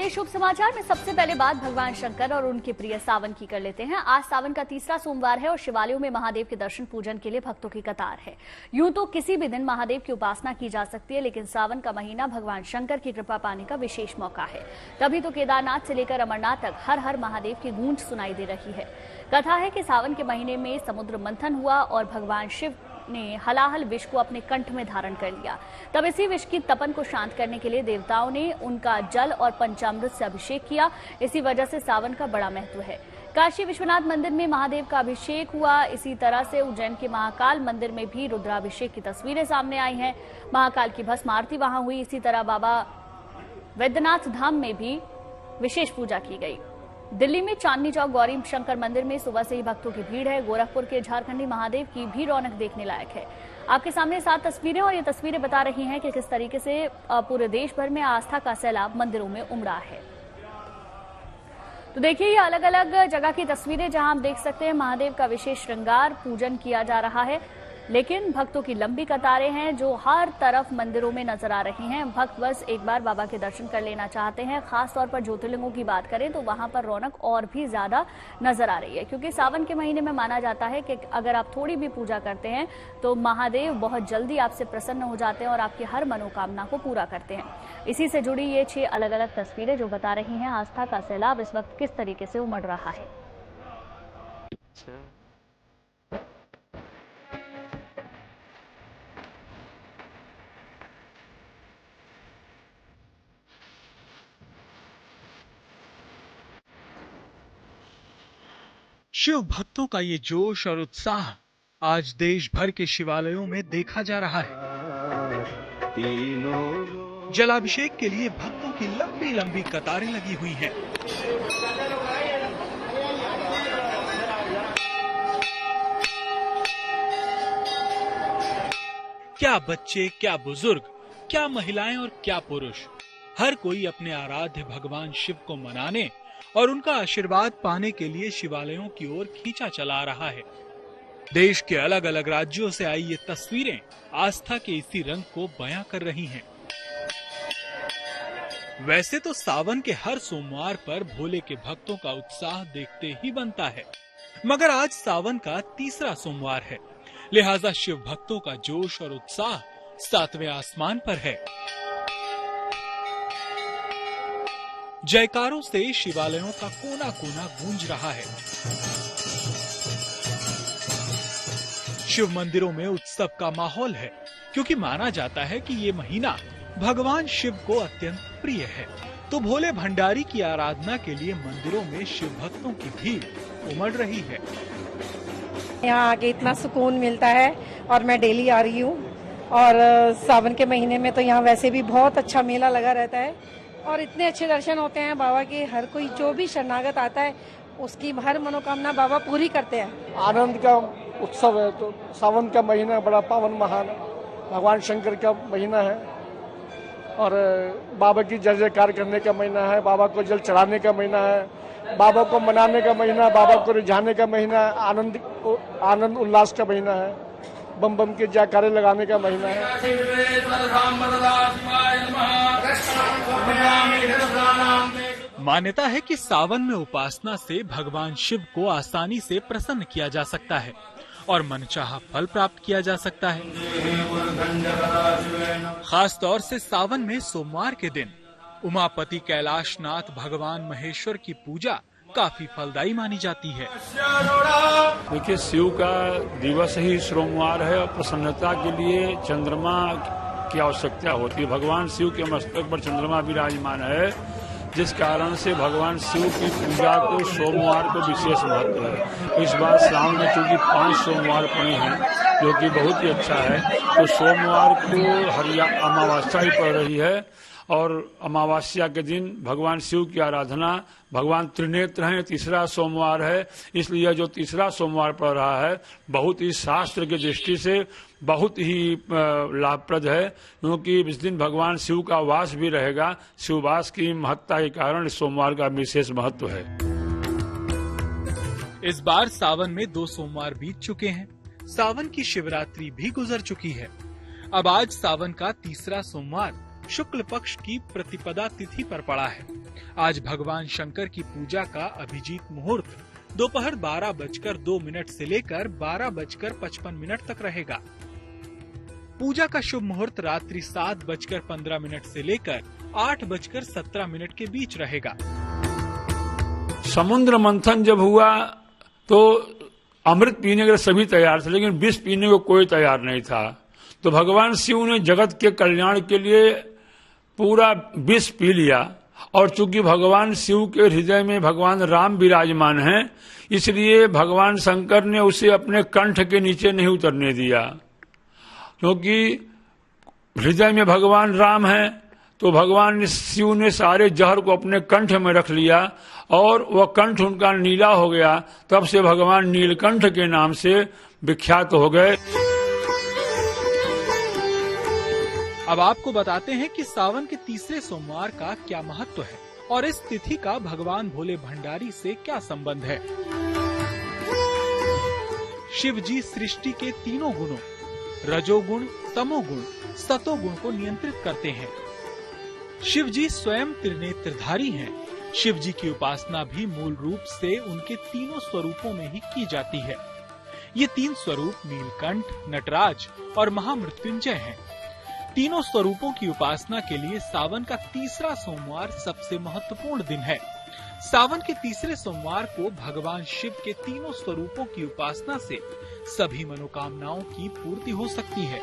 बड़े शुभ समाचार में सबसे पहले बात भगवान शंकर और उनके प्रिय सावन की कर लेते हैं। आज सावन का तीसरा सोमवार है और शिवालयों में महादेव के दर्शन पूजन के लिए भक्तों की कतार है। यूं तो किसी भी दिन महादेव की उपासना की जा सकती है, लेकिन सावन का महीना भगवान शंकर की कृपा पाने का विशेष मौका है। तभी तो केदारनाथ से लेकर अमरनाथ तक हर हर महादेव की गूंज सुनाई दे रही है। कथा है कि सावन के महीने में समुद्र मंथन हुआ और भगवान शिव ने हलाहल विष को अपने कंठ में धारण कर लिया। तब इसी विष की तपन को शांत करने के लिए देवताओं ने उनका जल और पंचामृत से अभिषेक किया। इसी वजह से सावन का बड़ा महत्व है। काशी विश्वनाथ मंदिर में महादेव का अभिषेक हुआ। इसी तरह से उज्जैन के महाकाल मंदिर में भी रुद्राभिषेक की तस्वीरें सामने आई हैं। महाकाल की भस्म आरती वहां हुई। इसी तरह बाबा वैद्यनाथ धाम में भी विशेष पूजा की गई। दिल्ली में चांदनी चौक गौरी शंकर मंदिर में सुबह से ही भक्तों की भीड़ है। गोरखपुर के झारखंडी महादेव की भी रौनक देखने लायक है। आपके सामने 7 तस्वीरें और ये तस्वीरें बता रही हैं कि किस तरीके से पूरे देश भर में आस्था का सैलाब मंदिरों में उमड़ा है। तो देखिए, ये अलग अलग जगह की तस्वीरें जहां आप देख सकते हैं महादेव का विशेष श्रृंगार पूजन किया जा रहा है, लेकिन भक्तों की लंबी कतारें हैं जो हर तरफ मंदिरों में नजर आ रही हैं। भक्त बस एक बार बाबा के दर्शन कर लेना चाहते हैं। खास तौर पर ज्योतिर्लिंगों की बात करें तो वहां पर रौनक और भी ज्यादा नजर आ रही है, क्योंकि सावन के महीने में माना जाता है कि अगर आप थोड़ी भी पूजा करते हैं तो महादेव बहुत जल्दी आपसे प्रसन्न हो जाते हैं और आपकी हर मनोकामना को पूरा करते हैं। इसी से जुड़ी ये 6 अलग अलग तस्वीरें जो बता रही हैं आस्था का सैलाब इस वक्त किस तरीके से उमड़ रहा है। शिव भक्तों का ये जोश और उत्साह आज देश भर के शिवालयों में देखा जा रहा है। जलाभिषेक के लिए भक्तों की लंबी लंबी कतारें लगी हुई हैं। क्या बच्चे, क्या बुजुर्ग, क्या महिलाएं और क्या पुरुष, हर कोई अपने आराध्य भगवान शिव को मनाने और उनका आशीर्वाद पाने के लिए शिवालयों की ओर खींचा चला रहा है। देश के अलग अलग राज्यों से आई ये तस्वीरें आस्था के इसी रंग को बयां कर रही हैं। वैसे तो सावन के हर सोमवार पर भोले के भक्तों का उत्साह देखते ही बनता है, मगर आज सावन का तीसरा सोमवार है, लिहाजा शिव भक्तों का जोश और उत्साह 7वें आसमान पर है। जयकारों से शिवालयों का कोना कोना गूंज रहा है। शिव मंदिरों में उत्सव का माहौल है, क्योंकि माना जाता है कि ये महीना भगवान शिव को अत्यंत प्रिय है। तो भोले भंडारी की आराधना के लिए मंदिरों में शिव भक्तों की भीड़ उमड़ रही है। यहाँ आके इतना सुकून मिलता है और मैं डेली आ रही हूँ। और सावन के महीने में तो यहाँ वैसे भी बहुत अच्छा मेला लगा रहता है और इतने अच्छे दर्शन होते हैं बाबा के। हर कोई जो भी शरणागत आता है उसकी हर मनोकामना बाबा पूरी करते हैं। आनंद का उत्सव है। तो सावन का महीना बड़ा पावन महान भगवान शंकर का महीना है और बाबा की जय जयकार करने का महीना है। बाबा को जल चढ़ाने का महीना है, बाबा को मनाने का महीना, बाबा को रिझाने का महीना, आनंद उल्लास का महीना है, बम बम के जयकारे लगाने का महीना है। मान्यता है कि सावन में उपासना से भगवान शिव को आसानी से प्रसन्न किया जा सकता है और मनचाहा फल प्राप्त किया जा सकता है। खास तौर से सावन में सोमवार के दिन उमापति कैलाशनाथ भगवान महेश्वर की पूजा काफी फलदायी मानी जाती है। देखिए, शिव का दिवस ही सोमवार है और प्रसन्नता के लिए चंद्रमा की आवश्यकता होती है। भगवान शिव के मस्तक पर चंद्रमा विराजमान है, जिस कारण से भगवान शिव की पूजा को सोमवार को विशेष महत्व है। इस बार सावन में चूंकि 5 सोमवार पड़े हैं, जो कि बहुत ही अच्छा है, तो सोमवार को अमावस्या ही पड़ रही है और अमावस्या के दिन भगवान शिव की आराधना, भगवान त्रिनेत्र हैं, तीसरा सोमवार है, इसलिए जो तीसरा सोमवार पड़ रहा है बहुत ही शास्त्र की दृष्टि से बहुत ही लाभप्रद है, क्योंकि इस दिन भगवान शिव का वास भी रहेगा। शिववास की महत्ता के कारण इस सोमवार का विशेष महत्व है। इस बार सावन में 2 सोमवार बीत चुके हैं। सावन की शिवरात्रि भी गुजर चुकी है। अब आज सावन का तीसरा सोमवार शुक्ल पक्ष की प्रतिपदा तिथि पर पड़ा है। आज भगवान शंकर की पूजा का अभिजीत मुहूर्त दोपहर 12:02 से लेकर 12:55 तक रहेगा। पूजा का शुभ मुहूर्त रात्रि 7:15 से लेकर 8:17 के बीच रहेगा। समुद्र मंथन जब हुआ तो अमृत पीने के लिए सभी तैयार थे, लेकिन विष पीने को कोई तैयार नहीं था। तो भगवान शिव ने जगत के कल्याण के लिए पूरा विष पी लिया, और चूंकि भगवान शिव के हृदय में भगवान राम विराजमान हैं, इसलिए भगवान शंकर ने उसे अपने कंठ के नीचे नहीं उतरने दिया। क्योंकि हृदय में भगवान राम है, तो भगवान शिव ने सारे जहर को अपने कंठ में रख लिया, और वह कंठ उनका नीला हो गया। तब से भगवान नीलकंठ के नाम से विख्यात हो गए। अब आपको बताते हैं कि सावन के तीसरे सोमवार का क्या महत्व है और इस तिथि का भगवान भोले भंडारी से क्या संबंध है। शिव जी सृष्टि के तीनों गुणों रजोगुण, तमोगुण, सतोगुण को नियंत्रित करते हैं। शिव जी स्वयं त्रिनेत्रधारी हैं। शिव जी की उपासना भी मूल रूप से उनके तीनों स्वरूपों में ही की जाती है। ये तीन स्वरूप नीलकंठ, नटराज और महामृत्युंजय हैं। तीनों स्वरूपों की उपासना के लिए सावन का तीसरा सोमवार सबसे महत्वपूर्ण दिन है। सावन के तीसरे सोमवार को भगवान शिव के तीनों स्वरूपों की उपासना से सभी मनोकामनाओं की पूर्ति हो सकती है।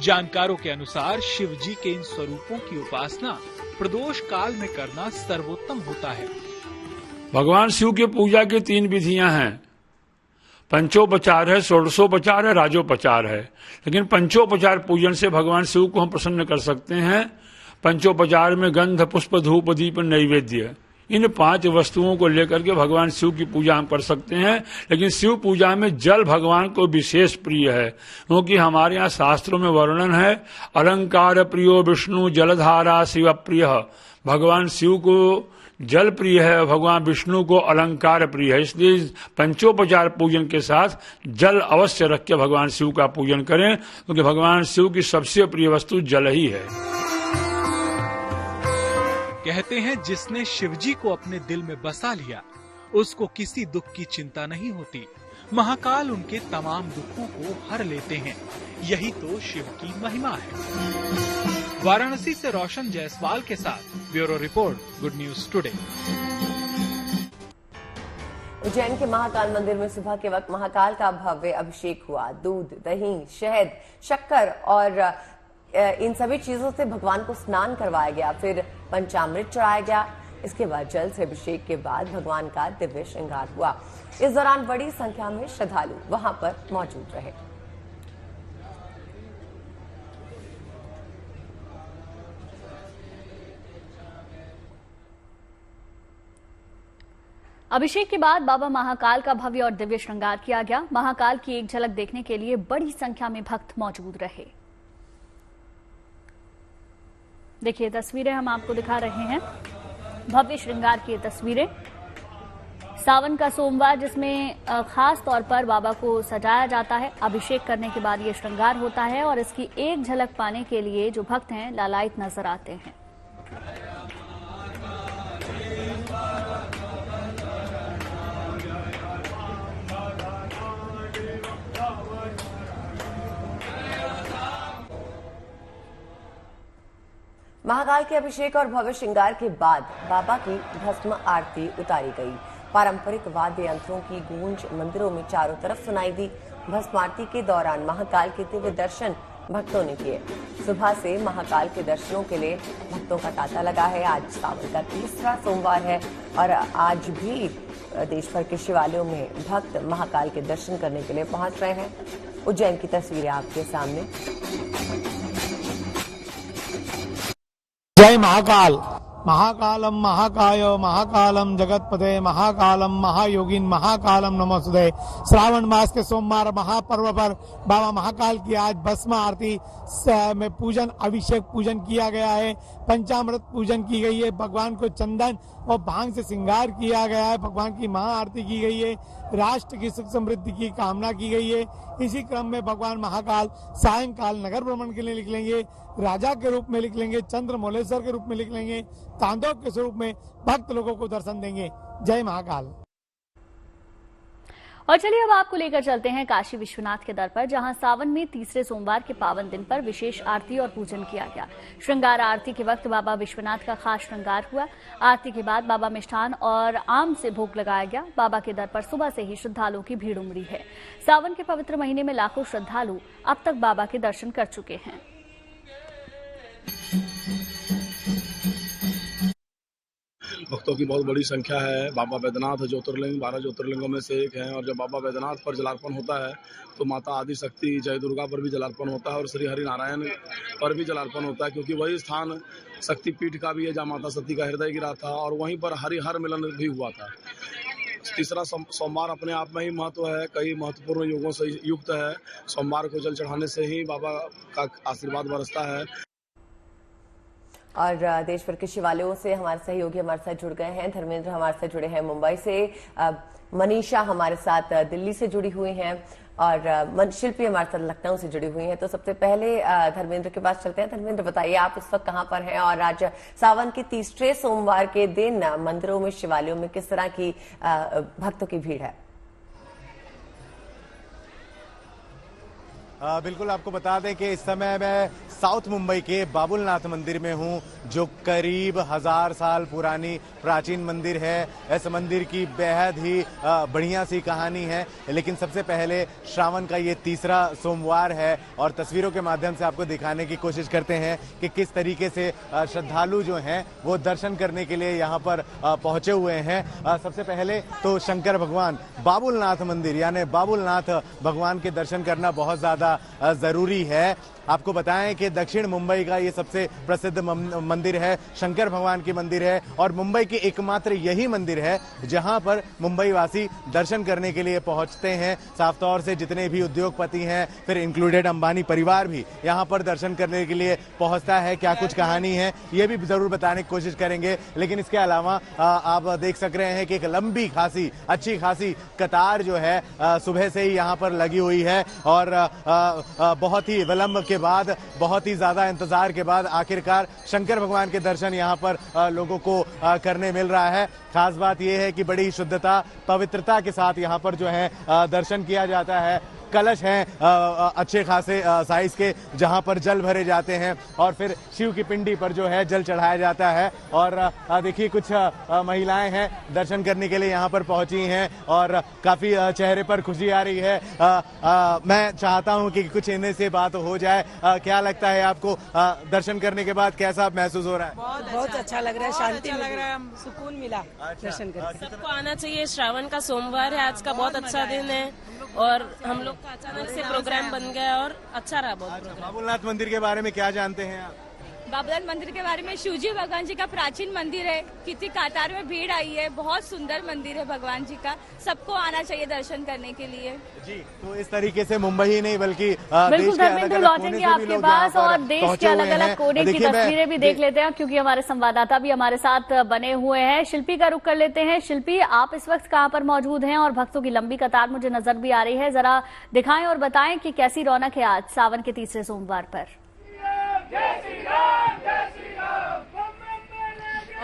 जानकारों के अनुसार शिव जी के इन स्वरूपों की उपासना प्रदोष काल में करना सर्वोत्तम होता है। भगवान शिव की पूजा की 3 विधियां हैं। पंचोपचार है, षोडशोपचार है, राजोपचार है। लेकिन पंचोपचार पूजन से भगवान शिव को हम प्रसन्न कर सकते हैं। पंचोपचार में गंध, पुष्प, धूप, दीप, नैवेद्य, इन 5 वस्तुओं को लेकर के भगवान शिव की पूजा हम कर सकते हैं। लेकिन शिव पूजा में जल भगवान को विशेष प्रिय है, क्योंकि हमारे यहाँ शास्त्रों में वर्णन है, अलंकार प्रियो विष्णु जलधारा शिव प्रिय। भगवान शिव को जल प्रिय है, भगवान विष्णु को अलंकार प्रिय है। इसलिए पंचोपचार पूजन के साथ जल अवश्य रख के भगवान शिव का पूजन करें, क्योंकि भगवान शिव की सबसे प्रिय वस्तु जल ही है। कहते हैं जिसने शिवजी को अपने दिल में बसा लिया उसको किसी दुख की चिंता नहीं होती। महाकाल उनके तमाम दुखों को हर लेते हैं। यही तो शिव की महिमा है। वाराणसी से रोशन जायसवाल के साथ bureau report, good news today. Ujjain के महाकाल मंदिर में सुबह के वक्त महाकाल का भव्य अभिषेक हुआ। दूध, दही, शहद, शक्कर और इन सभी चीजों से भगवान को स्नान करवाया गया, फिर पंचामृत चढ़ाया गया। इसके बाद जल से अभिषेक के बाद भगवान का दिव्य श्रृंगार हुआ। इस दौरान बड़ी संख्या में श्रद्धालु वहां पर मौजूद रहे। अभिषेक के बाद बाबा महाकाल का भव्य और दिव्य श्रृंगार किया गया। महाकाल की एक झलक देखने के लिए बड़ी संख्या में भक्त मौजूद रहे। देखिए तस्वीरें हम आपको दिखा रहे हैं, भव्य श्रृंगार की तस्वीरें। सावन का सोमवार जिसमें खास तौर पर बाबा को सजाया जाता है। अभिषेक करने के बाद ये श्रृंगार होता है और इसकी एक झलक पाने के लिए जो भक्त हैं लालायित नजर आते हैं। महाकाल के अभिषेक और भव्य श्रृंगार के बाद बाबा की भस्म आरती उतारी गई। पारंपरिक वाद्य यंत्रों की गूंज मंदिरों में चारों तरफ सुनाई दी। भस्म आरती के दौरान महाकाल के दिव्य दर्शन भक्तों ने किए। सुबह से महाकाल के दर्शनों के लिए भक्तों का तांता लगा है। आज सावन का तीसरा सोमवार है और आज भी देश भर के शिवालयों में भक्त महाकाल के दर्शन करने के लिए पहुंच रहे हैं। उज्जैन की तस्वीरें आपके सामने। जय महाकाल। महाकालम महाकाय महाकालम जगतपते महाकालम महायोगिन महाकालम नमोस्तुते। श्रावण मास के सोमवार महापर्व पर बाबा महाकाल की आज भस्म आरती में पूजन अभिषेक पूजन किया गया है। पंचामृत पूजन की गई है। भगवान को चंदन और भांग से श्रृंगार किया गया है। भगवान की महाआरती की गई है। राष्ट्र की सुख समृद्धि की कामना की गई है। इसी क्रम में भगवान महाकाल सायंकाल नगर भ्रमण के लिए निकलेंगे। राजा के रूप में निकलेंगे, चंद्रमौलेश्वर के रूप में निकलेंगे, तांडव के स्वरूप में भक्त लोगों को दर्शन देंगे। जय महाकाल। और चलिए अब आपको लेकर चलते हैं काशी विश्वनाथ के दर पर, जहां सावन में तीसरे सोमवार के पावन दिन पर विशेष आरती और पूजन किया गया। श्रृंगार आरती के वक्त बाबा विश्वनाथ का खास श्रृंगार हुआ। आरती के बाद बाबा मिष्ठान और आम से भोग लगाया गया। बाबा के दर पर सुबह से ही श्रद्धालुओं की भीड़ उमड़ी है। सावन के पवित्र महीने में लाखों श्रद्धालु अब तक बाबा के दर्शन कर चुके हैं। भक्तों की बहुत बड़ी संख्या है। बाबा बैद्यनाथ ज्योतिर्लिंग 12 ज्योतिर्लिंगों में से एक है, और जब बाबा बैद्यनाथ पर जलार्पण होता है तो माता आदि शक्ति जय दुर्गा पर भी जलार्पण होता है और श्री हरि नारायण पर भी जलार्पण होता है, क्योंकि वही स्थान शक्तिपीठ का भी है जहाँ माता सती का हृदय गिरा था और वहीं पर हरिहर मिलन भी हुआ था। तीसरा सोमवार अपने आप में ही महत्व है, कई महत्वपूर्ण योगों से युक्त है। सोमवार को जल चढ़ाने से ही बाबा का आशीर्वाद बरसता है। और देश भर के शिवालयों से हमारे सहयोगी हमारे साथ जुड़ गए हैं। धर्मेंद्र हमारे साथ जुड़े हैं मुंबई से, मनीषा हमारे साथ दिल्ली से जुड़ी हुई हैं और शिल्पी हमारे साथ लखनऊ से जुड़ी हुई हैं। तो सबसे पहले धर्मेंद्र के पास चलते हैं। धर्मेंद्र, बताइए आप इस वक्त कहां पर हैं और आज सावन के तीसरे सोमवार के दिन मंदिरों में शिवालयों में किस तरह की भक्तों की भीड़ है? बिल्कुल, आपको बता दें कि इस समय मैं साउथ मुंबई के बाबुलनाथ मंदिर में हूं, जो करीब 1000 साल पुरानी प्राचीन मंदिर है। इस मंदिर की बेहद ही बढ़िया सी कहानी है। लेकिन सबसे पहले श्रावण का ये तीसरा सोमवार है और तस्वीरों के माध्यम से आपको दिखाने की कोशिश करते हैं कि किस तरीके से श्रद्धालु जो हैं वो दर्शन करने के लिए यहाँ पर पहुंचे हुए हैं। सबसे पहले तो शंकर भगवान बाबुलनाथ मंदिर यानी बाबुलनाथ भगवान के दर्शन करना बहुत ज्यादा जरूरी है। आपको बताएं कि दक्षिण मुंबई का ये सबसे प्रसिद्ध मंदिर है, शंकर भगवान की मंदिर है और मुंबई की एकमात्र यही मंदिर है जहां पर मुंबई वासी दर्शन करने के लिए पहुंचते हैं। साफ तौर से जितने भी उद्योगपति हैं, फिर इंक्लूडेड अंबानी परिवार भी यहां पर दर्शन करने के लिए पहुंचता है। क्या कुछ कहानी है ये भी जरूर बताने की कोशिश करेंगे। लेकिन इसके अलावा आप देख सक रहे हैं कि एक लंबी खासी अच्छी खासी कतार जो है सुबह से ही यहाँ पर लगी हुई है और बहुत ही विलंब के बाद, बहुत ही ज्यादा इंतजार के बाद आखिरकार शंकर भगवान के दर्शन यहाँ पर लोगों को करने मिल रहा है। खास बात यह है कि बड़ी शुद्धता पवित्रता के साथ यहाँ पर जो है दर्शन किया जाता है। कलश हैं अच्छे खासे साइज के जहां पर जल भरे जाते हैं और फिर शिव की पिंडी पर जो है जल चढ़ाया जाता है। और देखिए कुछ महिलाएं हैं दर्शन करने के लिए यहाँ पर पहुंची हैं और काफी चेहरे पर खुशी आ रही है। मैं चाहता हूं कि कुछ इनमें से बात हो जाए। क्या लगता है आपको दर्शन करने के बाद, कैसा महसूस हो रहा है? बहुत अच्छा लग रहा है, शांति लग रहा है, सुकून मिला दर्शन करके। सबको आना चाहिए। श्रावण का सोमवार है, आज का बहुत अच्छा दिन है और हम लोग का अचानक से प्रोग्राम बन गया और अच्छा रहा बहुत। बाबुलनाथ मंदिर के बारे में क्या जानते हैं आप? बाबुलनाथ मंदिर के बारे में, शिवजी भगवान जी का प्राचीन मंदिर है। कितनी कातार में भीड़ आई है, बहुत सुंदर मंदिर है भगवान जी का। सबको आना चाहिए दर्शन करने के लिए जी। तो इस तरीके से मुंबई ही नहीं बल्कि बिल्कुल धर्मेंद्र लौटेंगे आपके पास और देश के अलग अलग कोने की तस्वीरें भी देख लेते हैं, क्योंकि हमारे संवाददाता भी हमारे साथ बने हुए हैं। शिल्पी का रुख कर लेते हैं। शिल्पी, आप इस वक्त कहाँ पर मौजूद हैं और भक्तों की लंबी कतार मुझे नजर भी आ रही है, जरा दिखाएं और बताएं कि कैसी रौनक है आज सावन के तीसरे सोमवार पर।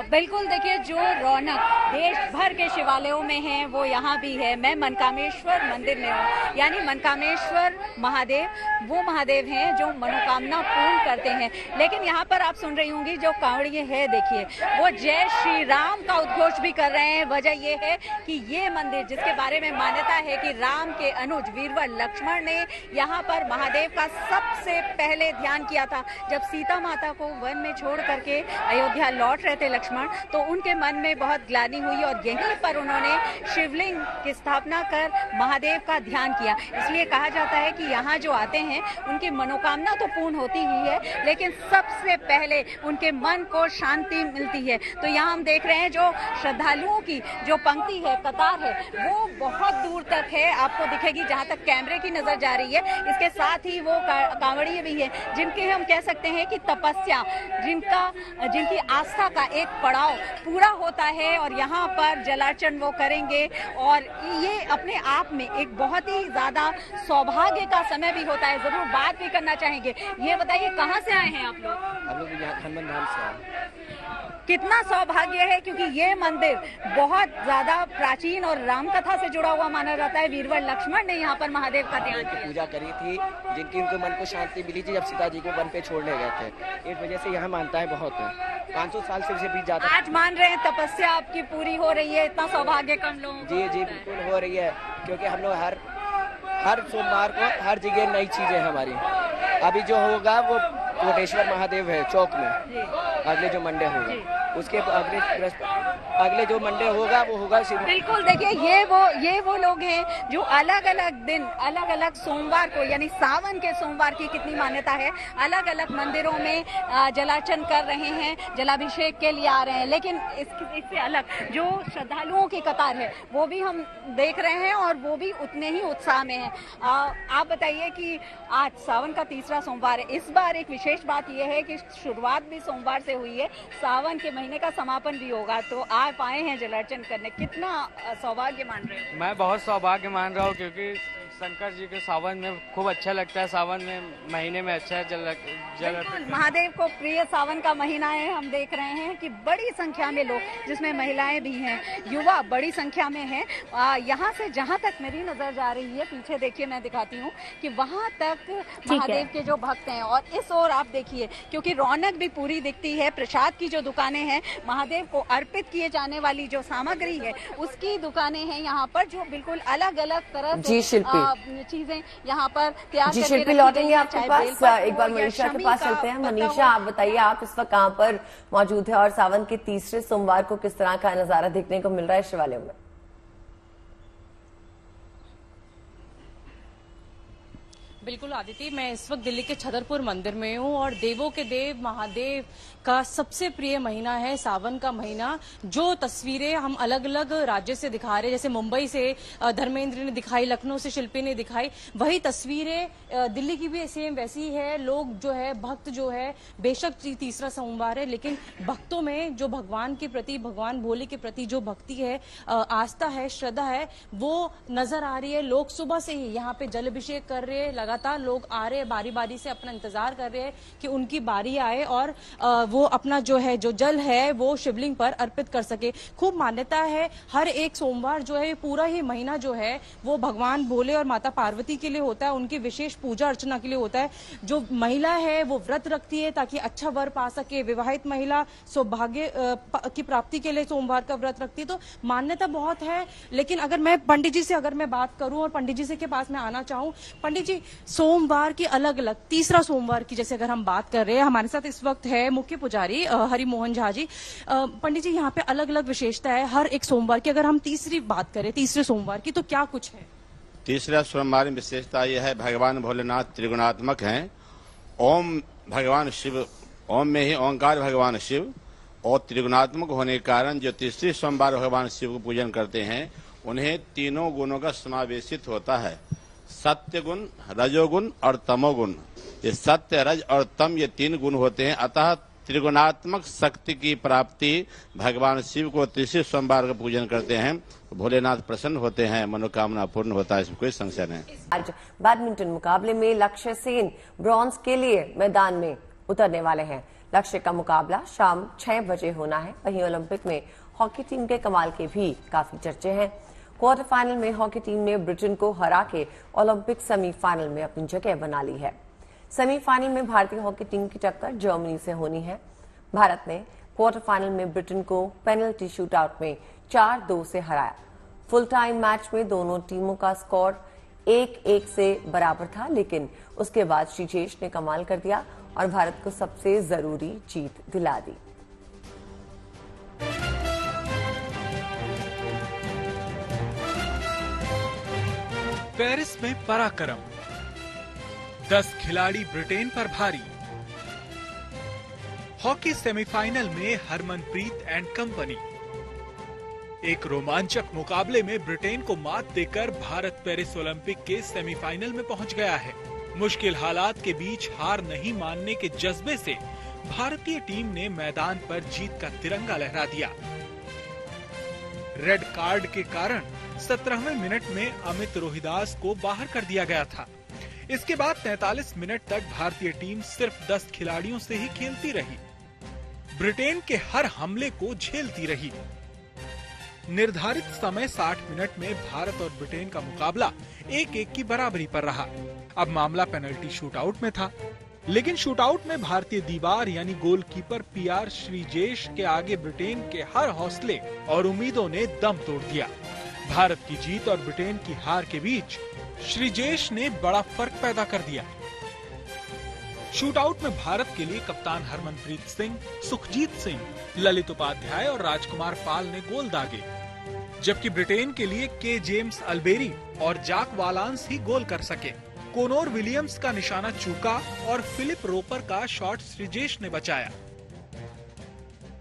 बिल्कुल, देखिए जो रौनक देश भर के शिवालयों में है वो यहाँ भी है। मैं मनकामेश्वर मंदिर में हूँ, यानी मनकामेश्वर महादेव वो महादेव हैं जो मनोकामना पूर्ण करते हैं। लेकिन यहाँ पर आप सुन रही होंगी जो कांवड़िए है, देखिए वो जय श्री राम का उद्घोष भी कर रहे हैं। वजह ये है कि ये मंदिर जिसके बारे में मान्यता है कि राम के अनुज वीरवर लक्ष्मण ने यहाँ पर महादेव का सबसे पहले ध्यान किया था जब सीता माता को वन में छोड़ करके अयोध्या लौट रहे थे लक्ष्मण ग्रहण, तो उनके मन में बहुत ग्लानि हुई और यहीं पर उन्होंने शिवलिंग की स्थापना कर महादेव का ध्यान किया। इसलिए कहा जाता है कि यहाँ जो आते हैं उनकी मनोकामना तो पूर्ण होती ही है, लेकिन सबसे पहले उनके मन को शांति मिलती है। तो यहाँ हम देख रहे हैं जो श्रद्धालुओं की जो पंक्ति है, कतार है, वो बहुत दूर तक है, आपको दिखेगी जहाँ तक कैमरे की नजर जा रही है। इसके साथ ही वो कांवड़िए भी है जिनके हम कह सकते हैं कि तपस्या, जिनकी आस्था का एक पड़ाव पूरा होता है और यहाँ पर जलार्चन वो करेंगे। और ये अपने आप में एक बहुत ही ज्यादा सौभाग्य का समय भी होता है। जरूर बात भी करना चाहेंगे। ये बताइए कहाँ से आए हैं आप लोग? हम लोग यहाँ हनुमान धाम से आए। कितना सौभाग्य है, क्योंकि ये मंदिर बहुत ज्यादा प्राचीन और राम कथा से जुड़ा हुआ माना जाता है। वीरवर लक्ष्मण ने यहाँ पर महादेव का ध्यान किया, पूजा करी थी, जिनकी उनको मन को शांति मिली थी जब सीता जी को वन पे छोड़ने गए थे। इस वजह से यहाँ मानताएं बहुत है, 500 साल से भी ज्यादा। आज मान रहे हैं तपस्या आपकी पूरी हो रही है, इतना सौभाग्य कम लोगों को। जी बिल्कुल हो रही है, क्योंकि हम लोग हर सोमवार को हर जगह नई चीजें हमारी। अभी जो होगा वो कोटेश्वर महादेव है चौक में, अगले जो मंडे होगा उसके अगले जो मंडे होगा वो होगा बिल्कुल। देखिए ये वो लोग हैं जो अलग अलग दिन, अलग अलग सोमवार को, यानी सावन के सोमवार की कितनी मान्यता है, अलग अलग मंदिरों में जलार्चन कर रहे हैं, जलाभिषेक के लिए आ रहे हैं। लेकिन इससे अलग जो श्रद्धालुओं की कतार है वो भी हम देख रहे हैं और वो भी उतने ही उत्साह में है। आप बताइए कि आज सावन का तीसरा सोमवार है, इस बार एक विशेष बात यह है कि शुरुआत भी सोमवार से हुई है, सावन के महीने का समापन भी होगा, तो आप आए हैं जलार्चन करने, कितना सौभाग्य मान रहे हो? मैं बहुत सौभाग्य मान रहा हूँ, क्योंकि शंकर जी के सावन में खूब अच्छा लगता है। सावन में महीने में अच्छा है बिल्कुल, महादेव को प्रिय सावन का महीना है। हम देख रहे हैं कि बड़ी संख्या में लोग, जिसमें महिलाएं भी हैं, युवा बड़ी संख्या में हैं। यहाँ से जहाँ तक मेरी नजर जा रही है, पीछे देखिए मैं दिखाती हूँ कि वहाँ तक महादेव के जो भक्त हैं, और इस ओर आप देखिए, क्योंकि रौनक भी पूरी दिखती है। प्रसाद की जो दुकानें हैं, महादेव को अर्पित किए जाने वाली जो सामग्री है उसकी दुकानें हैं यहाँ पर, जो बिल्कुल अलग अलग तरह से चीजें यहाँ पर तैयार जी शिल्पी लौटेंगे आपके पास। एक बार मनीषा के पास चलते हैं। मनीषा, आप बताइए, आप इस वक्त कहाँ पर मौजूद है और सावन के तीसरे सोमवार को किस तरह का नजारा देखने को मिल रहा है शिवालयों में? बिल्कुल आदिति, मैं इस वक्त दिल्ली के छतरपुर मंदिर में हूँ और देवों के देव महादेव का सबसे प्रिय महीना है सावन का महीना। जो तस्वीरें हम अलग अलग राज्य से दिखा रहे हैं, जैसे मुंबई से धर्मेंद्र ने दिखाई, लखनऊ से शिल्पी ने दिखाई, वही तस्वीरें दिल्ली की भी सेम वैसी है। लोग जो है, भक्त जो है, बेशक तीसरा सोमवार है, लेकिन भक्तों में जो भगवान के प्रति, भगवान भोले के प्रति जो भक्ति है, आस्था है, श्रद्धा है, वो नजर आ रही है। लोग सुबह से ही यहाँ पे जल अभिषेक कर रहे हैं, लगातार लोग आ रहे हैं, बारी बारी से अपना इंतजार कर रहे हैं कि उनकी बारी आए और वो अपना जो है, जो जल है वो शिवलिंग पर अर्पित कर सके। खूब मान्यता है, हर एक सोमवार जो है, पूरा ही महीना जो है वो भगवान भोले और माता पार्वती के लिए होता है, उनकी विशेष पूजा अर्चना के लिए होता है। जो महिला है वो व्रत रखती है ताकि अच्छा वर पा सके। विवाहित महिला सौभाग्य की प्राप्ति के लिए सोमवार का व्रत रखती है। तो मान्यता बहुत है। लेकिन अगर मैं पंडित जी से बात करूं और पंडित जी से के पास मैं आना चाहूं, पंडित जी, सोमवार की अलग अलग, तीसरा सोमवार की जैसे अगर हम बात कर रहे हैं, हमारे साथ इस वक्त है मुख्य पुजारी हरि मोहन झा जी। पंडित जी, यहाँ पे अलग अलग विशेषता है हर एक सोमवार की। अगर हम तीसरी बात करें, तीसरे सोमवार की, तो क्या कुछ है? तीसरा सोमवार में विशेषता यह है, भगवान भोलेनाथ त्रिगुणात्मक हैं। ओम भगवान शिव, ओम में ही ओंकार भगवान शिव, और त्रिगुणात्मक होने के कारण जो तीसरी सोमवार भगवान शिव को पूजन करते हैं, उन्हें तीनों गुणों का समावेशित होता है, सत्य गुण, रजोगुण और तमोगुण। ये सत्य, रज और तम, ये तीन गुण होते हैं। अतः त्रिगुणात्मक शक्ति की प्राप्ति भगवान शिव को तीसरे सोमवार का पूजन करते हैं, भोलेनाथ प्रसन्न होते हैं, मनोकामना पूर्ण होता है, इसमें कोई संशय नहीं। आज बैडमिंटन मुकाबले में लक्ष्य सेन ब्रॉन्ज के लिए मैदान में उतरने वाले हैं। लक्ष्य का मुकाबला शाम 6 बजे होना है। वहीं ओलंपिक में हॉकी टीम के कमाल के भी काफी चर्चे हैं। क्वार्टर फाइनल में हॉकी टीम ने ब्रिटेन को हरा के ओलंपिक सेमीफाइनल में अपनी जगह बना ली है। सेमीफाइनल में भारतीय हॉकी टीम की टक्कर जर्मनी से होनी है। भारत ने क्वार्टर फाइनल में ब्रिटेन को पेनल्टी शूटआउट में 4-2 से हराया। फुल टाइम मैच में दोनों टीमों का स्कोर 1-1 से बराबर था, लेकिन उसके बाद श्रीजेश ने कमाल कर दिया और भारत को सबसे जरूरी जीत दिला दी। पेरिस में पराक्रम, 10 खिलाड़ी ब्रिटेन पर भारी। हॉकी सेमीफाइनल में हरमनप्रीत एंड कंपनी। एक रोमांचक मुकाबले में ब्रिटेन को मात देकर भारत पेरिस ओलंपिक के सेमीफाइनल में पहुंच गया है। मुश्किल हालात के बीच हार नहीं मानने के जज्बे से भारतीय टीम ने मैदान पर जीत का तिरंगा लहरा दिया। रेड कार्ड के कारण 17वें मिनट में अमित रोहिदास को बाहर कर दिया गया था। इसके बाद 43 मिनट तक भारतीय टीम सिर्फ 10 खिलाड़ियों से ही खेलती रही, ब्रिटेन के हर हमले को झेलती रही। निर्धारित समय 60 मिनट में भारत और ब्रिटेन का मुकाबला 1-1 की बराबरी पर रहा। अब मामला पेनल्टी शूटआउट में था, लेकिन शूटआउट में भारतीय दीवार यानी गोलकीपर पीआर श्रीजेश के आगे ब्रिटेन के हर हौसले और उम्मीदों ने दम तोड़ दिया। भारत की जीत और ब्रिटेन की हार के बीच श्रीजेश ने बड़ा फर्क पैदा कर दिया। शूटआउट में भारत के लिए कप्तान हरमनप्रीत सिंह, सुखजीत सिंह, ललित उपाध्याय और राजकुमार पाल ने गोल दागे, जबकि ब्रिटेन के लिए के जेम्स अल्बेरी और जाक वालांस ही गोल कर सके। कोनोर विलियम्स का निशाना चूका और फिलिप रोपर का शॉट श्रीजेश ने बचाया।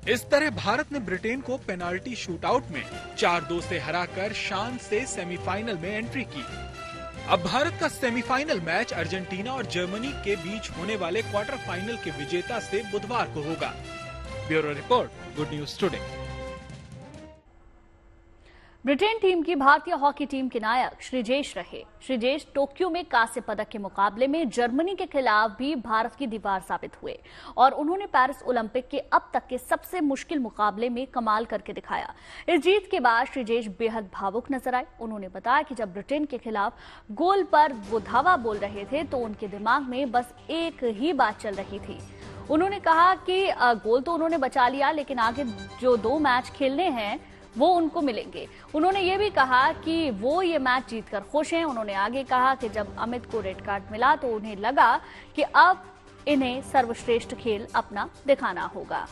इस तरह भारत ने ब्रिटेन को पेनाल्टी शूटआउट में 4-2 से हराकर शान से सेमीफाइनल में एंट्री की। अब भारत का सेमीफाइनल मैच अर्जेंटीना और जर्मनी के बीच होने वाले क्वार्टर फाइनल के विजेता से बुधवार को होगा। Bureau report, good news today. Britain team की भारतीय हॉकी टीम के नायक श्रीजेश रहे। श्रीजेश टोक्यो में कांस्य पदक के मुकाबले में जर्मनी के खिलाफ भी भारत की दीवार साबित हुए और उन्होंने पेरिस ओलंपिक के अब तक के सबसे मुश्किल मुकाबले में कमाल करके दिखाया। इस जीत के बाद श्रीजेश बेहद भावुक नजर आए। उन्होंने बताया कि जब ब्रिटेन के खिलाफ गोल पर वो धावा बोल रहे थे तो उनके दिमाग में बस एक ही बात चल रही थी। उन्होंने कहा कि गोल तो उन्होंने बचा लिया, लेकिन आगे जो 2 मैच खेलने हैं वो उनको मिलेंगे। उन्होंने ये भी कहा कि वो ये मैच जीतकर खुश हैं। उन्होंने आगे कहा कि जब अमित को रेड कार्ड मिला तो उन्हें लगा कि अब इन्हें सर्वश्रेष्ठ खेल अपना दिखाना होगा।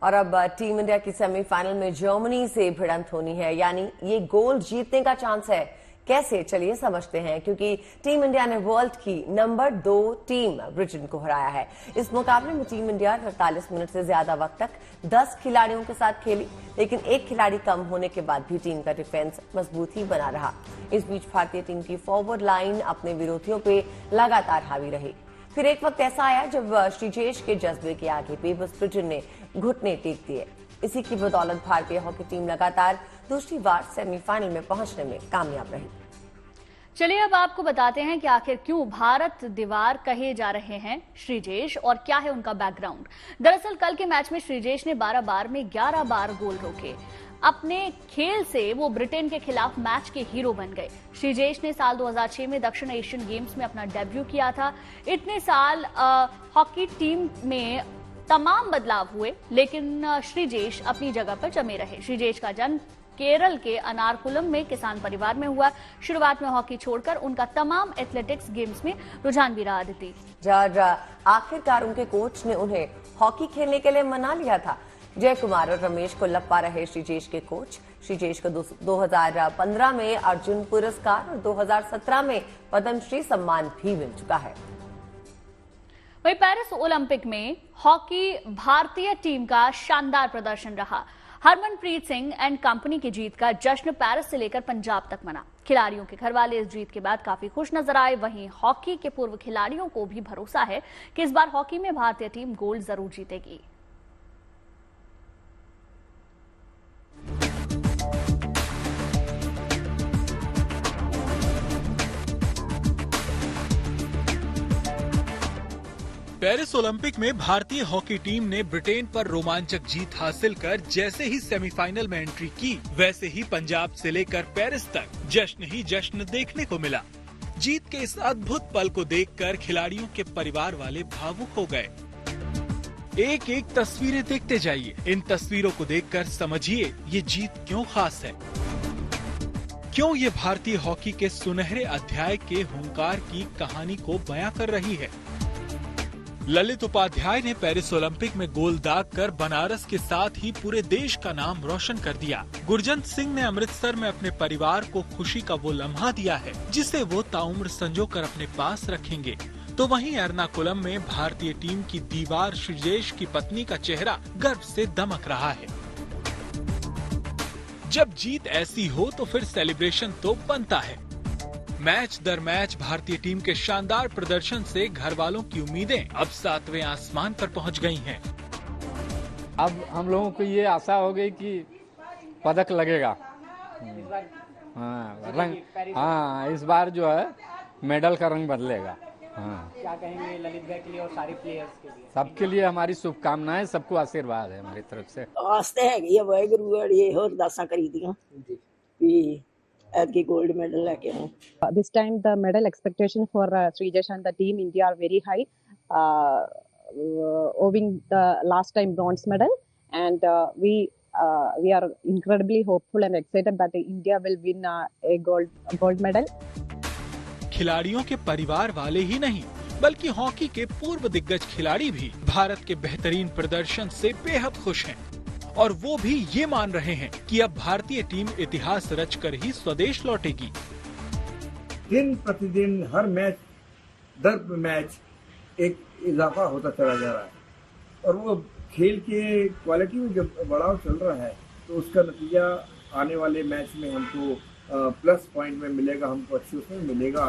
और अब टीम इंडिया की सेमीफाइनल में जर्मनी से भिड़ंत होनी है, यानी ये गोल जीतने का चांस है। कैसे, चलिए समझते हैं। क्योंकि टीम इंडिया ने वर्ल्ड की नंबर 2 टीम ब्रिटेन को हराया है। इस मुकाबले में टीम इंडिया 48 मिनट से ज्यादा वक्त तक 10 खिलाड़ियों के साथ खेली, लेकिन एक खिलाड़ी कम होने के बाद भी टीम का डिफेंस मजबूत ही बना रहा। इस बीच भारतीय टीम की फॉरवर्ड लाइन अपने विरोधियों पे लगातार हावी रही। फिर एक वक्त ऐसा आया जब श्रीजेश के जज्बे के आगे बेबस ब्रिटेन ने घुटने टेक दिए। इसी की बदौलत भारतीय हॉकी टीम लगातार दूसरी बार सेमीफाइनल में पहुंचने में कामयाब रही। चलिए अब आपको बताते हैं कि आखिर क्यों भारत दीवार कहे जा रहे हैं श्रीजेश और क्या है उनका बैकग्राउंड। दरअसल कल के मैच में श्रीजेश ने 12 बार में 11 बार गोल रोके। अपने खेल से वो ब्रिटेन के खिलाफ मैच के हीरो बन गए। श्रीजेश ने साल 2006 में दक्षिण एशियन गेम्स में अपना डेब्यू किया था। इतने साल हॉकी टीम में तमाम बदलाव हुए, लेकिन श्रीजेश अपनी जगह पर जमे रहे। श्रीजेश का जन्म केरल के अनारकुलम में किसान परिवार में हुआ। शुरुआत में हॉकी छोड़कर उनका तमाम एथलेटिक्स गेम्स में रुझान भी रहा। अदिति, आखिरकार उनके कोच ने उन्हें हॉकी खेलने के लिए मना लिया था। जय कुमार और रमेश को लपा रहे श्रीजेश के कोच। श्रीजेश को 2015 में अर्जुन पुरस्कार और 2017 में पद्मश्री सम्मान भी मिल चुका है। वहीं पेरिस ओलंपिक में हॉकी भारतीय टीम का शानदार प्रदर्शन रहा। हरमनप्रीत सिंह एंड कंपनी की जीत का जश्न पेरिस से लेकर पंजाब तक मना। खिलाड़ियों के घर वाले इस जीत के बाद काफी खुश नजर आए। वहीं हॉकी के पूर्व खिलाड़ियों को भी भरोसा है कि इस बार हॉकी में भारतीय टीम गोल्ड जरूर जीतेगी। पेरिस ओलंपिक में भारतीय हॉकी टीम ने ब्रिटेन पर रोमांचक जीत हासिल कर जैसे ही सेमीफाइनल में एंट्री की, वैसे ही पंजाब से लेकर पेरिस तक जश्न ही जश्न देखने को मिला। जीत के इस अद्भुत पल को देखकर खिलाड़ियों के परिवार वाले भावुक हो गए। एक एक तस्वीरें देखते जाइए। इन तस्वीरों को देखकर समझिए ये जीत क्यों खास है, क्यों ये भारतीय हॉकी के सुनहरे अध्याय के हुंकार की कहानी को बयां कर रही है। ललित उपाध्याय ने पेरिस ओलंपिक में गोल दागकर बनारस के साथ ही पूरे देश का नाम रोशन कर दिया। गुरजंत सिंह ने अमृतसर में अपने परिवार को खुशी का वो लम्हा दिया है जिसे वो ताउम्र संजोकर अपने पास रखेंगे। तो वहीं एर्नाकुलम में भारतीय टीम की दीवार श्रीजेश की पत्नी का चेहरा गर्व से दमक रहा है। जब जीत ऐसी हो तो फिर सेलिब्रेशन तो बनता है। मैच दर मैच भारतीय टीम के शानदार प्रदर्शन से घर वालों की उम्मीदें अब 7वें आसमान पर पहुंच गई हैं। अब हम लोगों को ये आशा हो गई कि पदक लगेगा। हाँ, इस बार जो है मेडल का रंग बदलेगा। हाँ, क्या कहेंगे ललित भाई के लिए और सारे प्लेयर्स के लिए? सबके लिए हमारी शुभकामनाएं, सबको आशीर्वाद है हमारी तरफ से। आस्ते है ये वाहिगुरू ये हो अरदासा करी दियां कि एतकी गोल्ड मेडल लेके आऊं। This time the medal expectation for Srijesh and the team India are very high, owing the last time bronze medal, and we are incredibly hopeful and excited that India will win a gold medal. खिलाड़ियों के परिवार वाले ही नहीं बल्कि hockey के पूर्व दिग्गज खिलाड़ी भी भारत के बेहतरीन प्रदर्शन से बेहद खुश हैं और वो भी ये मान रहे हैं कि अब भारतीय टीम इतिहास रचकर ही स्वदेश लौटेगी। दिन प्रतिदिन हर मैच दर मैच एक इजाफा होता चला जा रहा है और वो खेल के क्वालिटी में जब बढ़ाव चल रहा है तो उसका नतीजा आने वाले मैच में हमको प्लस पॉइंट में मिलेगा, हमको अच्छी उसमें मिलेगा।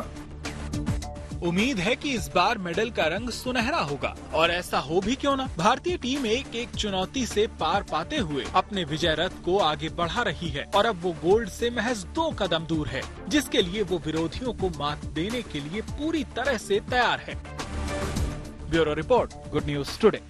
उम्मीद है कि इस बार मेडल का रंग सुनहरा होगा और ऐसा हो भी क्यों ना। भारतीय टीम एक एक चुनौती से पार पाते हुए अपने विजय रथ को आगे बढ़ा रही है और अब वो गोल्ड से महज 2 कदम दूर है, जिसके लिए वो विरोधियों को मात देने के लिए पूरी तरह से तैयार है। Bureau report, good news today.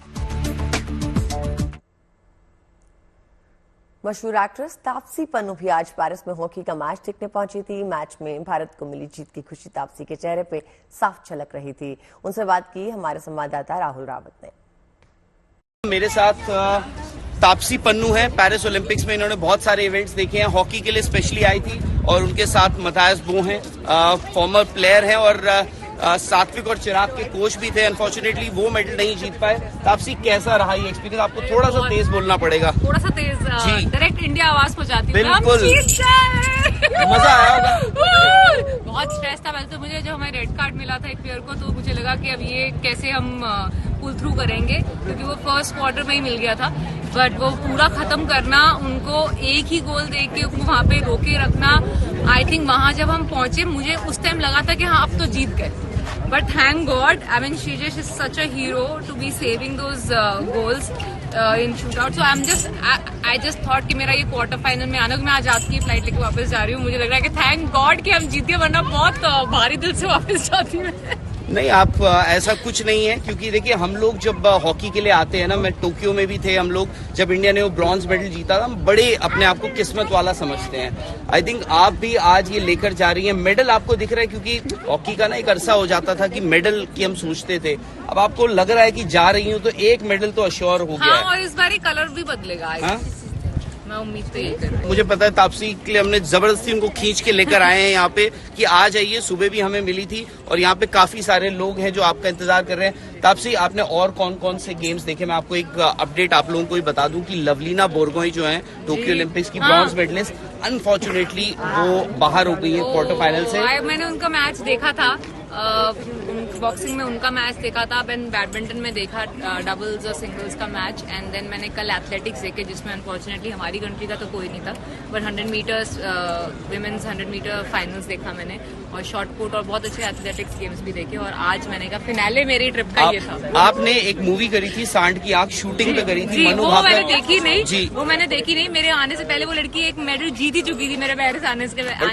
मशहूर एक्ट्रेस तापसी पन्नू भी आज पेरिस में हॉकी का मैच देखने पहुंची थी। मैच में भारत को मिली जीत की खुशी तापसी के चेहरे पे साफ झलक रही थी। उनसे बात की हमारे संवाददाता राहुल रावत ने। मेरे साथ तापसी पन्नू है। पेरिस ओलंपिक्स में इन्होंने बहुत सारे इवेंट्स देखे हैं, हॉकी के लिए स्पेशली आई थी और उनके साथ मतायस बो हैं, फॉर्मर प्लेयर हैं और सात्विक और चिराग के कोच भी थे। अनफॉर्चुनेटली वो मेडल नहीं जीत पाए। तापसी कैसा रहा ये एक्सपीरियंस? आपको थोड़ा सा तेज बोलना पड़ेगा। थोड़ा सा तेज, डायरेक्ट इंडिया आवाज पहुंचाती हूँ। बिल्कुल मजा आया होगा। बहुत स्ट्रेस था पहले तो मुझे, जब हमें रेड कार्ड मिला था एक प्लेयर को तो मुझे लगा कि अब ये कैसे हम पुल थ्रू करेंगे, क्योंकि वो फर्स्ट क्वार्टर में ही मिल गया था। बट वो पूरा खत्म करना, उनको एक ही गोल दे के वहाँ पे रोके रखना, आई थिंक वहाँ जब हम पहुंचे मुझे उस टाइम लगा था कि हाँ अब तो जीत गए। But thank God, I mean, Srijesh is such a hero to be saving those goals in shootout. So I just thought कि मेरा ये क्वार्टर फाइनल में आना, मैं आज रात की फ्लाइट लेके वापस जा रही हूँ। मुझे लग रहा है कि थैंक गॉड कि हम जीते, वरना बहुत भारी दिल से वापस जाती मैं। नहीं, आप ऐसा कुछ नहीं है, क्योंकि देखिए हम लोग जब हॉकी के लिए आते हैं ना, मैं टोक्यो में भी थे हम लोग, जब इंडिया ने वो ब्रॉन्ज मेडल जीता था, हम बड़े अपने आप को किस्मत वाला समझते हैं। आई थिंक आप भी आज ये लेकर जा रही हैं। मेडल आपको दिख रहा है, क्योंकि हॉकी का ना एक अरसा हो जाता था कि मेडल की हम सोचते थे, अब आपको लग रहा है कि जा रही हूँ तो एक मेडल तो अश्योर हो गया है। और इस बार कलर भी बदलेगा, मैं उम्मीद तो यही कर रही हूँ। मुझे पता है तापसी के लिए हमने जबरदस्ती उनको खींच के लेकर आए हैं यहाँ पे कि आ जाइए। सुबह भी हमें मिली थी और यहाँ पे काफी सारे लोग हैं जो आपका इंतजार कर रहे हैं। तापसी, आपने और कौन कौन से गेम्स देखे? मैं आपको एक अपडेट आप लोगों को भी बता दूं कि लवलीना बोरगोई जो है टोक्यो ओलंपिक्स की ब्रॉन्ज मेडलिस्ट, अनफॉर्चुनेटली वो बाहर हो गई है क्वार्टर फाइनल से। मैंने उनका मैच देखा था, बॉक्सिंग में उनका मैच देखा था, मैंने बैडमिंटन में देखा डबल्स और सिंगल्स का मैच, एंड देन मैंने कल एथलेटिक्स देखे जिसमें अनफॉर्चुनेटली हमारी कंट्री का तो कोई नहीं था, but 100 metres women's 100 metre finals देखा मैंने, और शॉर्ट पुट और बहुत अच्छे एथलेटिक्स गेम्स भी देखे। और आज मैंने कहा फिनाले मेरी ट्रिप का ये था। आपने एक मूवी करी थी सांड की आंख, शूटिंग पे करी थी, वो मैंने देखी नहीं जी, वो मैंने देखी नहीं। मेरे आने से पहले वो लड़की एक मेडल जीत ही चुकी थी मेरे पेरिस आने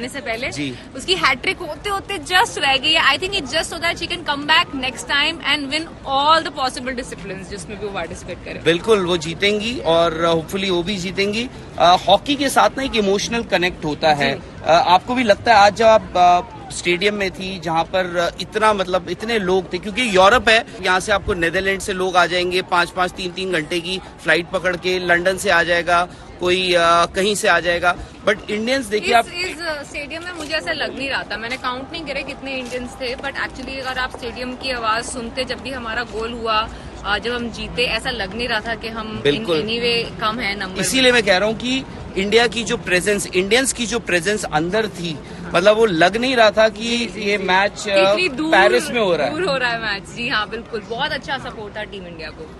से पहले, उसकी हैट्रिक होते होते जस्ट रह गई है। I think it just so that she can come back next time and win all the possible disciplines जिसमें भी वो पार्टिसिपेट करे। बिल्कुल वो जीतेंगी और होपफुली वो भी जीतेंगी। हॉकी के साथ ना एक इमोशनल कनेक्ट होता है। आपको भी लगता है आज जब आप स्टेडियम में थी जहां पर इतना मतलब इतने लोग थे, क्योंकि यूरोप है, यहाँ से आपको नीदरलैंड से लोग आ जाएंगे 5-5, 3-3 घंटे की फ्लाइट पकड़ के, लंदन से आ जाएगा कोई, कहीं से आ जाएगा, बट इंडियंस देखिए आप इस स्टेडियम में मुझे ऐसा लग नहीं रहा था, मैंने काउंट नहीं करे कितने इंडियंस थे, बट एक्चुअली अगर आप स्टेडियम की आवाज सुनते जब भी हमारा गोल हुआ, जब हम जीते, ऐसा लग नहीं रहा था कि हम एनीवे कम है नंबर। इसीलिए मैं कह रहा हूँ कि इंडिया की जो प्रेजेंस, इंडियंस की जो प्रेजेंस अंदर थी, मतलब वो लग नहीं रहा था कि ये मैच पेरिस में हो रहा है, दूर हो रहा है मैच। जी हाँ, बिल्कुल, बहुत अच्छा सपोर्ट था टीम इंडिया को।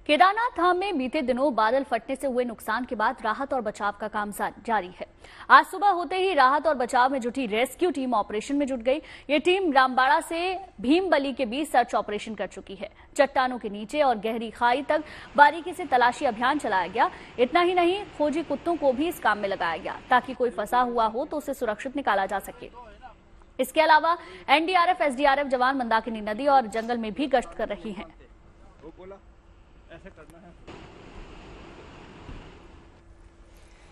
केदारनाथ धाम में बीते दिनों बादल फटने से हुए नुकसान के बाद राहत और बचाव का काम जारी है। आज सुबह होते ही राहत और बचाव में जुटी रेस्क्यू टीम ऑपरेशन में जुट गई। ये टीम रामबाड़ा से भीमबली के बीच सर्च ऑपरेशन कर चुकी है। चट्टानों के नीचे और गहरी खाई तक बारीकी से तलाशी अभियान चलाया गया। इतना ही नहीं, खोजी कुत्तों को भी इस काम में लगाया गया ताकि कोई फंसा हुआ हो तो उसे सुरक्षित निकाला जा सके। इसके अलावा एनडीआरएफ, एसडीआरएफ जवान मंदाकिनी नदी और जंगल में भी गश्त कर रही हैं।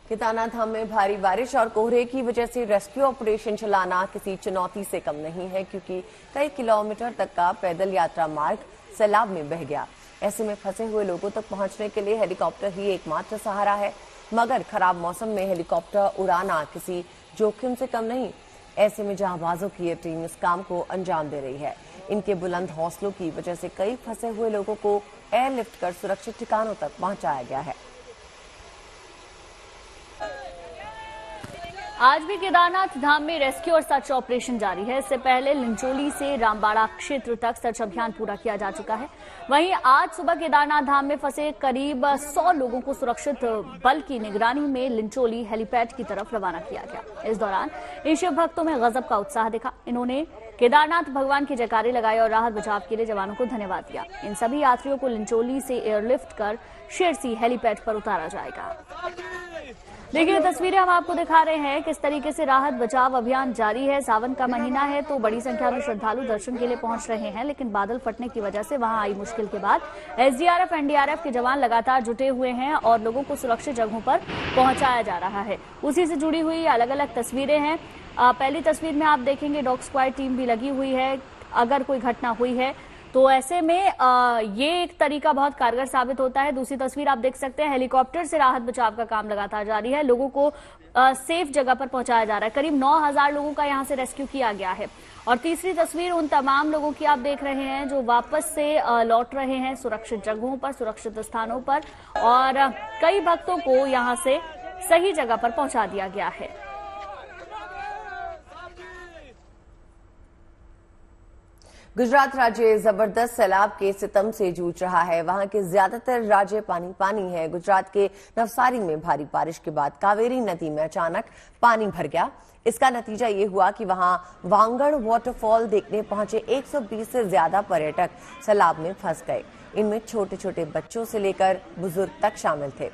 केदारनाथ धाम में भारी बारिश और कोहरे की वजह से रेस्क्यू ऑपरेशन चलाना किसी चुनौती से कम नहीं है, क्योंकि कई किलोमीटर तक का पैदल यात्रा मार्ग सैलाब में बह गया। ऐसे में फंसे हुए लोगों तक पहुंचने के लिए हेलीकॉप्टर ही एकमात्र सहारा है, मगर खराब मौसम में हेलीकॉप्टर उड़ाना किसी जोखिम से कम नहीं। ऐसे में जांबाजों की ये टीम इस काम को अंजाम दे रही है। इनके बुलंद हौसलों की वजह से कई फंसे हुए लोगों को एयरलिफ्ट कर सुरक्षित ठिकानों तक पहुंचाया गया है। आज भी केदारनाथ धाम में रेस्क्यू और सर्च ऑपरेशन जारी है। इससे पहले लिंचोली से रामबाड़ा क्षेत्र तक सर्च अभियान पूरा किया जा चुका है। वहीं आज सुबह केदारनाथ धाम में फंसे करीब 100 लोगों को सुरक्षित बल की निगरानी में लिंचोली हेलीपैड की तरफ रवाना किया गया। इस दौरान इन शिव भक्तों में गजब का उत्साह दिखा। इन्होंने केदारनाथ भगवान की जयकारे लगाए और राहत बचाव के लिए जवानों को धन्यवाद दिया। इन सभी यात्रियों को लिंचोली से एयरलिफ्ट कर शेरसी हेलीपैड पर उतारा जाएगा। देखिए तस्वीरें हम आपको दिखा रहे हैं किस तरीके से राहत बचाव अभियान जारी है। सावन का महीना है तो बड़ी संख्या में श्रद्धालु दर्शन के लिए पहुंच रहे हैं, लेकिन बादल फटने की वजह से वहां आई मुश्किल के बाद एसडीआरएफ, एनडीआरएफ के जवान लगातार जुटे हुए हैं और लोगों को सुरक्षित जगहों पर पहुंचाया जा रहा है। उसी से जुड़ी हुई अलग अलग तस्वीरें हैं। पहली तस्वीर में आप देखेंगे डॉग स्क्वाड टीम भी लगी हुई है। अगर कोई घटना हुई है तो ऐसे में ये एक तरीका बहुत कारगर साबित होता है। दूसरी तस्वीर आप देख सकते हैं, हेलीकॉप्टर से राहत बचाव का काम लगातार जारी है। लोगों को सेफ जगह पर पहुंचाया जा रहा है। करीब 9000 लोगों का यहां से रेस्क्यू किया गया है। और तीसरी तस्वीर उन तमाम लोगों की आप देख रहे हैं जो वापस से लौट रहे हैं सुरक्षित जगहों पर, सुरक्षित स्थानों पर, और कई भक्तों को यहां से सही जगह पर पहुंचा दिया गया है। गुजरात राज्य जबरदस्त सैलाब के सितम से जूझ रहा है। वहां के ज्यादातर राज्य पानी पानी है। गुजरात के नवसारी में भारी बारिश के बाद कावेरी नदी में अचानक पानी भर गया। इसका नतीजा ये हुआ कि वहां वांगड़ वाटरफॉल देखने पहुंचे 120 से ज्यादा पर्यटक सैलाब में फंस गए। इनमें छोटे छोटे बच्चों से लेकर बुजुर्ग तक शामिल थे।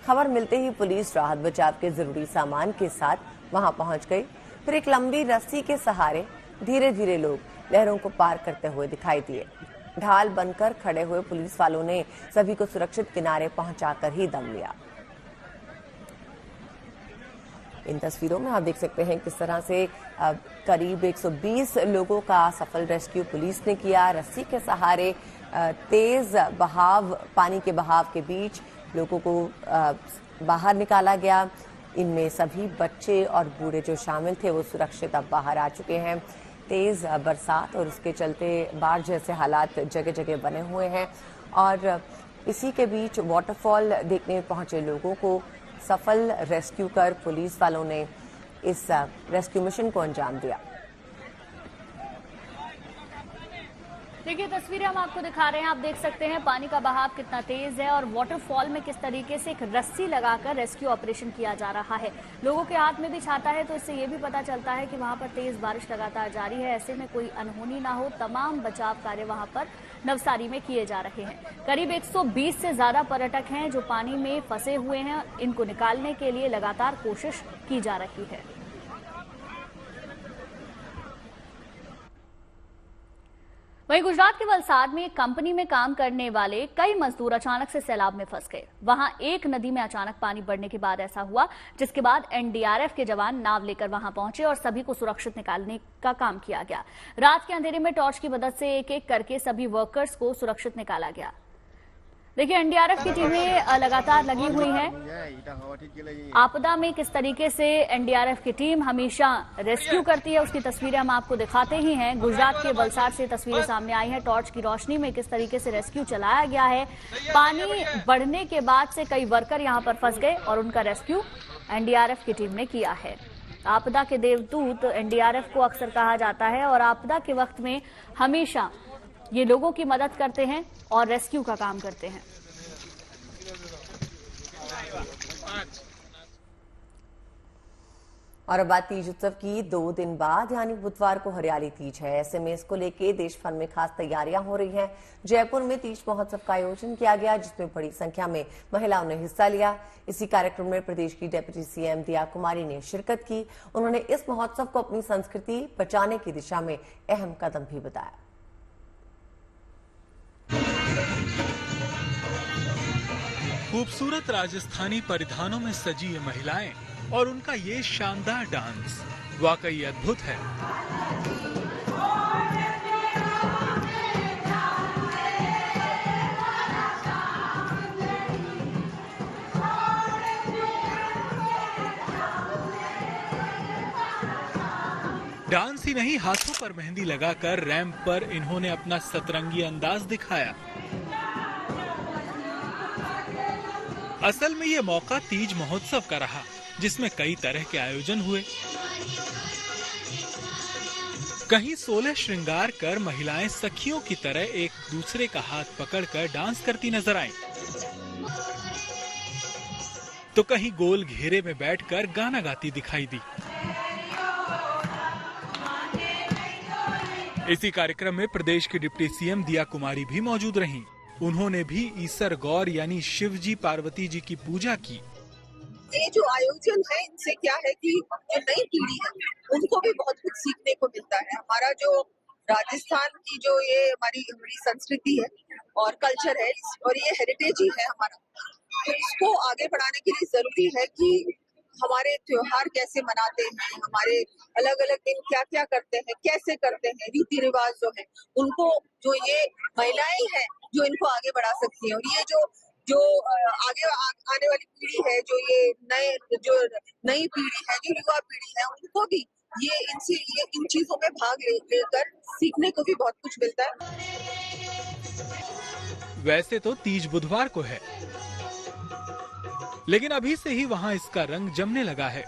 खबर मिलते ही पुलिस राहत बचाव के जरूरी सामान के साथ वहां पहुंच गई। फिर एक लंबी रस्सी के सहारे धीरे धीरे लोग लहरों को पार करते हुए दिखाई दिए। ढाल बनकर खड़े हुए पुलिस वालों ने सभी को सुरक्षित किनारे पहुंचाकर ही दम लिया। इन तस्वीरों में आप देख सकते हैं किस तरह से करीब 120 लोगों का सफल रेस्क्यू पुलिस ने किया। रस्सी के सहारे तेज बहाव, पानी के बहाव के बीच लोगों को बाहर निकाला गया। इनमें सभी बच्चे और बूढ़े जो शामिल थे वो सुरक्षित अब बाहर आ चुके हैं। तेज बरसात और उसके चलते बाढ़ जैसे हालात जगह जगह बने हुए हैं और इसी के बीच वाटरफॉल देखने पहुंचे लोगों को सफल रेस्क्यू कर पुलिस वालों ने इस रेस्क्यू मिशन को अंजाम दिया। देखिए तस्वीरें हम आपको दिखा रहे हैं। आप देख सकते हैं पानी का बहाव कितना तेज है और वाटरफॉल में किस तरीके से एक रस्सी लगाकर रेस्क्यू ऑपरेशन किया जा रहा है। लोगों के हाथ में भी छाता है तो इससे ये भी पता चलता है कि वहां पर तेज बारिश लगातार जारी है। ऐसे में कोई अनहोनी ना हो, तमाम बचाव कार्य वहां पर नवसारी में किए जा रहे हैं। करीब 120 से ज्यादा पर्यटक हैं जो पानी में फंसे हुए हैं। इनको निकालने के लिए लगातार कोशिश की जा रही है। वहीं गुजरात के वलसाड में एक कंपनी में काम करने वाले कई मजदूर अचानक से सैलाब में फंस गए। वहां एक नदी में अचानक पानी बढ़ने के बाद ऐसा हुआ, जिसके बाद एनडीआरएफ के जवान नाव लेकर वहां पहुंचे और सभी को सुरक्षित निकालने का काम किया गया। रात के अंधेरे में टॉर्च की मदद से एक एक करके सभी वर्कर्स को सुरक्षित निकाला गया। देखिए, एनडीआरएफ की टीमें लगातार लगी हुई हैं। आपदा में किस तरीके से एनडीआरएफ की टीम हमेशा रेस्क्यू करती है, उसकी तस्वीरें हम आपको दिखाते ही हैं। गुजरात के वलसाड से तस्वीरें सामने आई हैं। टॉर्च की रोशनी में किस तरीके से रेस्क्यू चलाया गया है। पानी बढ़ने के बाद से कई वर्कर यहां पर फंस गए और उनका रेस्क्यू एनडीआरएफ की टीम ने किया है। आपदा के देवदूत एनडीआरएफ को अक्सर कहा जाता है और आपदा के वक्त में हमेशा ये लोगों की मदद करते हैं और रेस्क्यू का काम करते हैं। और अब बात तीज उत्सव की। 2 दिन बाद यानी बुधवार को हरियाली तीज है। ऐसे में इसको लेके देश भर में खास तैयारियां हो रही हैं। जयपुर में तीज महोत्सव का आयोजन किया गया, जिसमें बड़ी संख्या में महिलाओं ने हिस्सा लिया। इसी कार्यक्रम में प्रदेश की डिप्टी सीएम दिया कुमारी ने शिरकत की। उन्होंने इस महोत्सव को अपनी संस्कृति बचाने की दिशा में अहम कदम भी बताया। खूबसूरत राजस्थानी परिधानों में सजी ये महिलाएं और उनका ये शानदार डांस वाकई अद्भुत है। डांस ही नहीं, हाथों पर मेहंदी लगाकर रैंप पर इन्होंने अपना सतरंगी अंदाज दिखाया। असल में ये मौका तीज महोत्सव का रहा, जिसमें कई तरह के आयोजन हुए। कहीं 16 श्रृंगार कर महिलाएं सखियों की तरह एक दूसरे का हाथ पकड़कर डांस करती नजर आईं, तो कहीं गोल घेरे में बैठकर गाना गाती दिखाई दी। इसी कार्यक्रम में प्रदेश की डिप्टी सीएम दिया कुमारी भी मौजूद रहीं। उन्होंने भी ईसर गौर यानी शिव जी पार्वती जी की पूजा की। ये जो आयोजन है, इनसे क्या है कि जो नई पीढ़ी है उनको भी बहुत कुछ सीखने को मिलता है। हमारा जो राजस्थान की जो ये हमारी संस्कृति है और कल्चर है और ये हेरिटेज ही है हमारा, तो इसको आगे बढ़ाने के लिए जरूरी है कि हमारे त्योहार कैसे मनाते हैं, हमारे अलग अलग दिन क्या क्या करते हैं, कैसे करते हैं, रीति रिवाज जो है उनको, जो ये महिलाएं हैं जो इनको आगे बढ़ा सकती हैं। और ये जो आगे आने वाली पीढ़ी है, जो ये नई पीढ़ी है, जो युवा पीढ़ी है, उनको भी ये इन चीजों में भाग लेकर सीखने को भी बहुत कुछ मिलता है। वैसे तो तीज बुधवार को है, लेकिन अभी से ही वहां इसका रंग जमने लगा है।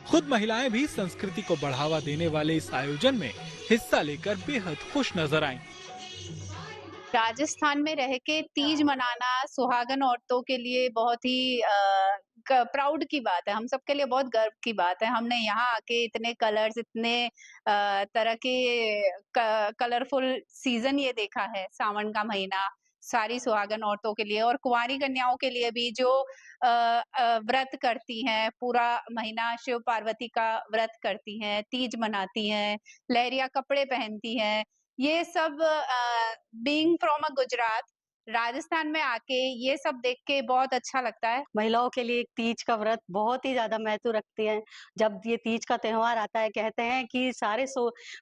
खुद महिलाएं भी संस्कृति को बढ़ावा देने वाले इस आयोजन में हिस्सा लेकर बेहद खुश नजर आईं। राजस्थान में रह के तीज मनाना सुहागन औरतों के लिए बहुत ही प्राउड की बात है, हम सबके लिए बहुत गर्व की बात है। हमने यहाँ आके इतने कलर्स, इतने तरह के कलरफुल सीजन ये देखा है। सावन का महीना सारी सुहागन औरतों के लिए और कुंवारी कन्याओं के लिए भी जो व्रत करती हैं, पूरा महीना शिव पार्वती का व्रत करती हैं, तीज मनाती हैं, लहरिया कपड़े पहनती हैं। ये सब being from a Gujarat, Rajasthan में आके ये सब देख के बहुत अच्छा लगता है। महिलाओं के लिए तीज का व्रत बहुत ही ज्यादा महत्व रखती है। जब ये तीज का त्योहार आता है, कहते हैं कि सारे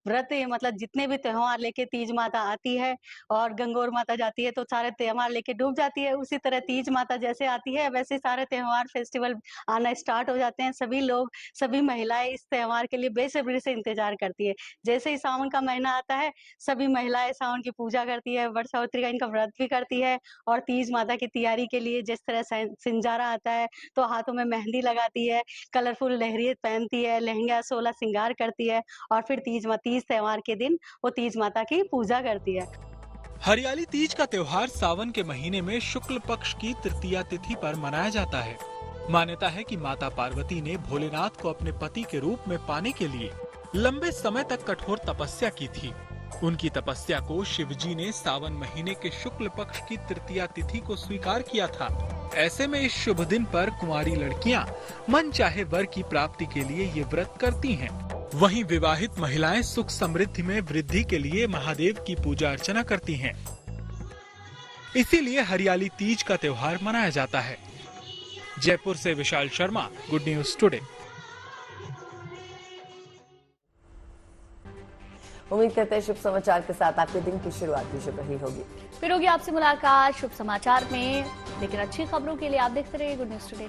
व्रत मतलब जितने भी त्योहार लेके तीज माता आती है और गंगौर माता जाती है तो सारे त्योहार लेके डूब जाती है। उसी तरह तीज माता जैसे आती है वैसे सारे त्योहार फेस्टिवल आना स्टार्ट हो जाते हैं। सभी लोग, सभी महिलाएं इस त्योहार के लिए बेसब्री से इंतजार करती है। जैसे ही सावन का महीना आता है, सभी महिलाएं सावन की पूजा करती है, वट सावित्री का इनका व्रत भी करती है और तीज माता की तैयारी के लिए जिस तरह सिंजारा आता है तो हाथों में मेहंदी लगाती है, कलरफुल लहरिये पहनती है, लहंगा 16 श्रृंगार करती है और फिर तीज त्योहार के दिन वो तीज माता की पूजा करती है। हरियाली तीज का त्योहार सावन के महीने में शुक्ल पक्ष की तृतीया तिथि पर मनाया जाता है। मान्यता है कि माता पार्वती ने भोलेनाथ को अपने पति के रूप में पाने के लिए लंबे समय तक कठोर तपस्या की थी। उनकी तपस्या को शिवजी ने सावन महीने के शुक्ल पक्ष की तृतीया तिथि को स्वीकार किया था। ऐसे में इस शुभ दिन पर कुंवारी लड़कियां मन चाहे वर की प्राप्ति के लिए ये व्रत करती हैं। वहीं विवाहित महिलाएं सुख समृद्धि में वृद्धि के लिए महादेव की पूजा अर्चना करती हैं। इसीलिए हरियाली तीज का त्योहार मनाया जाता है। जयपुर से Vishal Sharma, good news today. उम्मीद करते हैं शुभ समाचार के साथ आपके दिन की शुरुआत भी शुभ रही होगी। फिर होगी आपसे मुलाकात शुभ समाचार में, लेकिन अच्छी खबरों के लिए आप देखते रहिए गुड न्यूज टुडे।